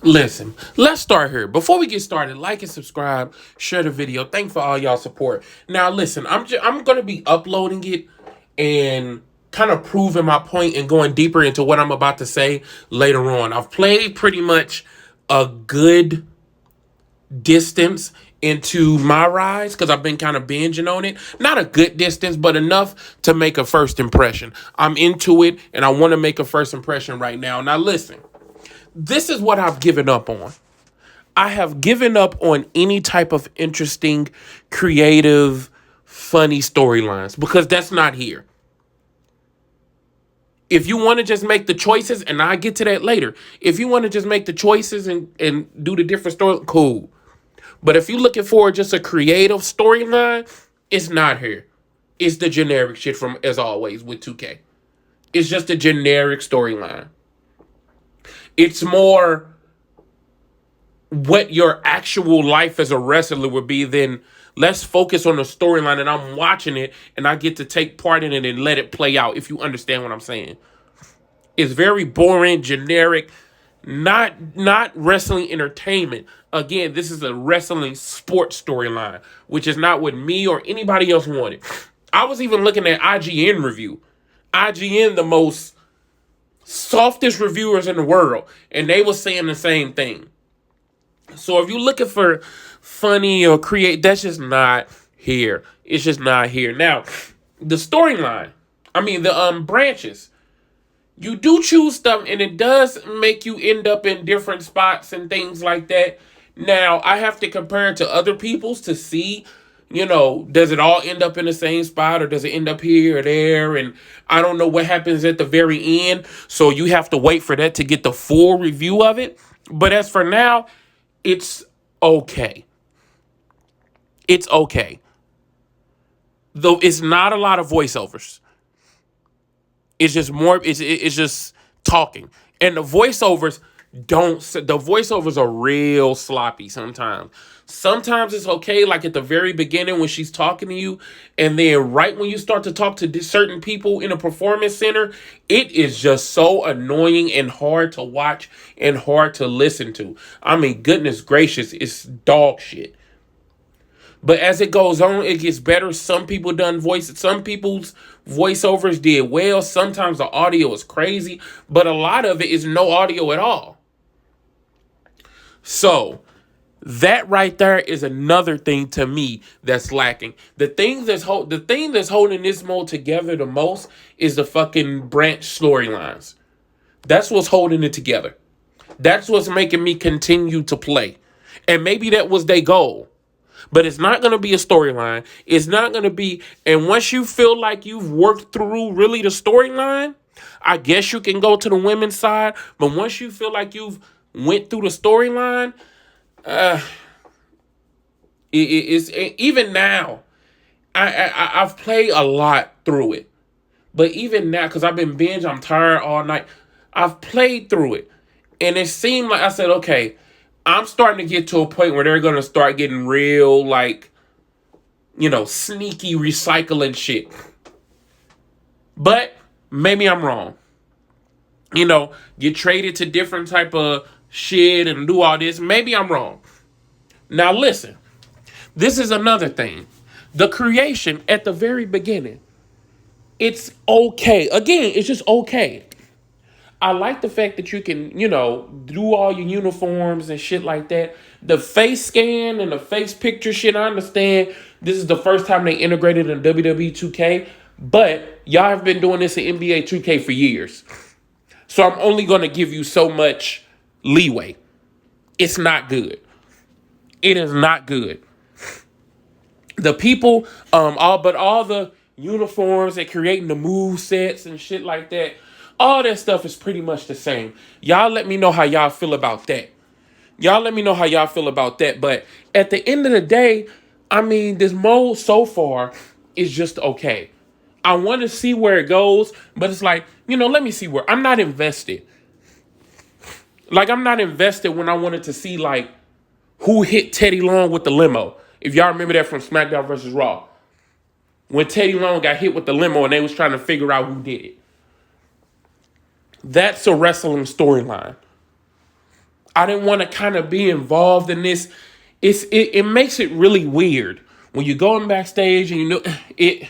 Listen, let's start here. Before we get started, like and subscribe, share the video. Thank for all y'all support. Now, listen, I'm gonna be uploading it and kind of proving my point and going deeper into what I'm about to say later on. I've played pretty much a good distance into my rise because I've been kind of binging on it. Not a good distance, but enough to make a first impression. I'm into it and I want to make a first impression right now. Now, listen, this is what I've given up on. I have given up on any type of interesting, creative, funny storylines because that's not here. If you want to just make the choices, and I get to that later, if you want to just make the choices and do the different story, cool. But if you're looking for just a creative storyline, it's not here. It's the generic shit from as always with 2K. It's just a generic storyline. It's more what your actual life as a wrestler would be than let's focus on the storyline and I'm watching it and I get to take part in it and let it play out, if you understand what I'm saying. It's very boring, generic, not wrestling entertainment. Again, this is a wrestling sports storyline, which is not what me or anybody else wanted. I was even looking at IGN review. IGN, the most softest reviewers in the world, and they were saying the same thing. So if you're looking for funny or create, that's just not here. It's just not here. Now, the storyline, the branches. You do choose stuff and it does make you end up in different spots and things like that. Now, I have to compare it to other people's to see, does it all end up in the same spot or does it end up here or there? And I don't know what happens at the very end. So you have to wait for that to get the full review of it. But as for now, it's okay. It's okay. Though it's not a lot of voiceovers. It's just more. It's just talking, and the voiceovers are real sloppy sometimes. Sometimes it's okay, like at the very beginning when she's talking to you, and then right when you start to talk to certain people in a performance center, it is just so annoying and hard to watch and hard to listen to. Goodness gracious, it's dog shit. But as it goes on, it gets better. Some people's voiceovers did well. Sometimes the audio is crazy, but a lot of it is no audio at all. So that right there is another thing to me that's lacking. The thing that's holding this mode together the most is the fucking branch storylines. That's what's holding it together. That's what's making me continue to play. And maybe that was their goal. But it's not going to be a storyline. It's not going to be. And once you feel like you've worked through really the storyline, I guess you can go to the women's side. But once you feel like you've went through the storyline, it's even now. I've played a lot through it. But even now, because I've been binge, I'm tired all night. I've played through it. And it seemed like I said, okay, I'm starting to get to a point where they're going to start getting real, sneaky recycling shit. But maybe I'm wrong. Get traded to different type of shit and do all this. Maybe I'm wrong. Now listen, this is another thing. The creation at the very beginning, it's okay. Again, it's just okay. I like the fact that you can, do all your uniforms and shit like that. The face scan and the face picture shit, I understand this is the first time they integrated in WWE 2K, but y'all have been doing this in NBA 2K for years. So I'm only going to give you so much leeway. It's not good. It is not good. The people, all the uniforms and creating the move sets and shit like that, all that stuff is pretty much the same. Y'all let me know how y'all feel about that. But at the end of the day, this mode so far is just okay. I want to see where it goes, but it's like, let me see where. I'm not invested. I'm not invested when I wanted to see, who hit Teddy Long with the limo. If y'all remember that from SmackDown vs. Raw. When Teddy Long got hit with the limo and they was trying to figure out who did it. That's a wrestling storyline. I didn't want to kind of be involved in this. It makes it really weird when you're going backstage and it.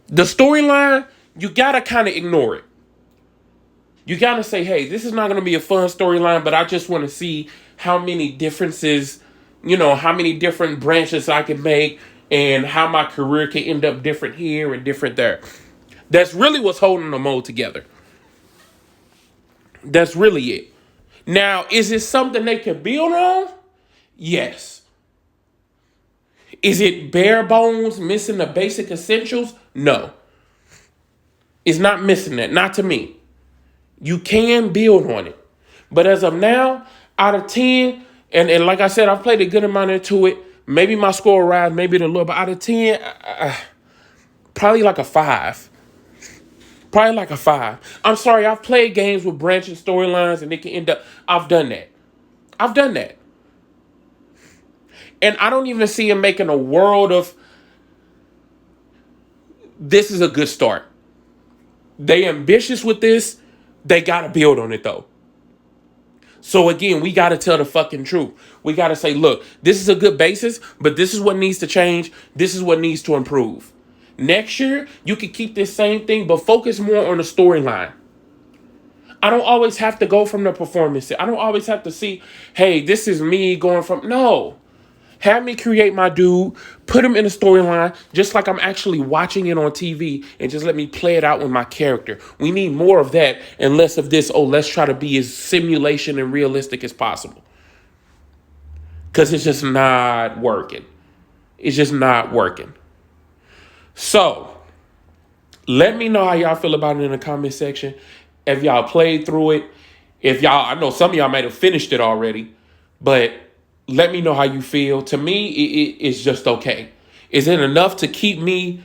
The storyline, you gotta kind of ignore it. You gotta say, hey, this is not gonna be a fun storyline, but I just want to see how many differences, how many different branches I can make, and how my career can end up different here and different there. That's really what's holding them all together. That's really it. Now, is it something they can build on? Yes. Is it bare bones, missing the basic essentials? No. It's not missing that. Not to me. You can build on it. But as of now, out of 10, and like I said, I've played a good amount into it. Maybe my score will rise, maybe a little, but out of 10, probably like a 5. Probably like a 5. I'm sorry, I've played games with branching storylines and it can end up. I've done that. I've done that. And I don't even see him making a world of. This is a good start. They ambitious with this. They got to build on it though. So again, we got to tell the fucking truth. We got to say, look, this is a good basis, but this is what needs to change. This is what needs to improve. Next year, you can keep this same thing, but focus more on the storyline. I don't always have to go from the performance. I don't always have to see, hey, this is me going from. No. Have me create my dude, put him in a storyline, just like I'm actually watching it on TV, and just let me play it out with my character. We need more of that and less of this, let's try to be as simulation and realistic as possible. Because it's just not working. It's just not working. So, let me know how y'all feel about it in the comment section. If y'all played through it. I know some of y'all might have finished it already, but let me know how you feel. To me, it's just okay. Is it enough to keep me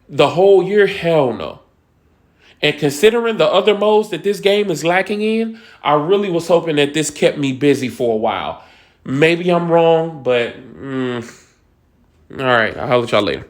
the whole year? Hell no. And considering the other modes that this game is lacking in, I really was hoping that this kept me busy for a while. Maybe I'm wrong, but all right. I'll holler at y'all later.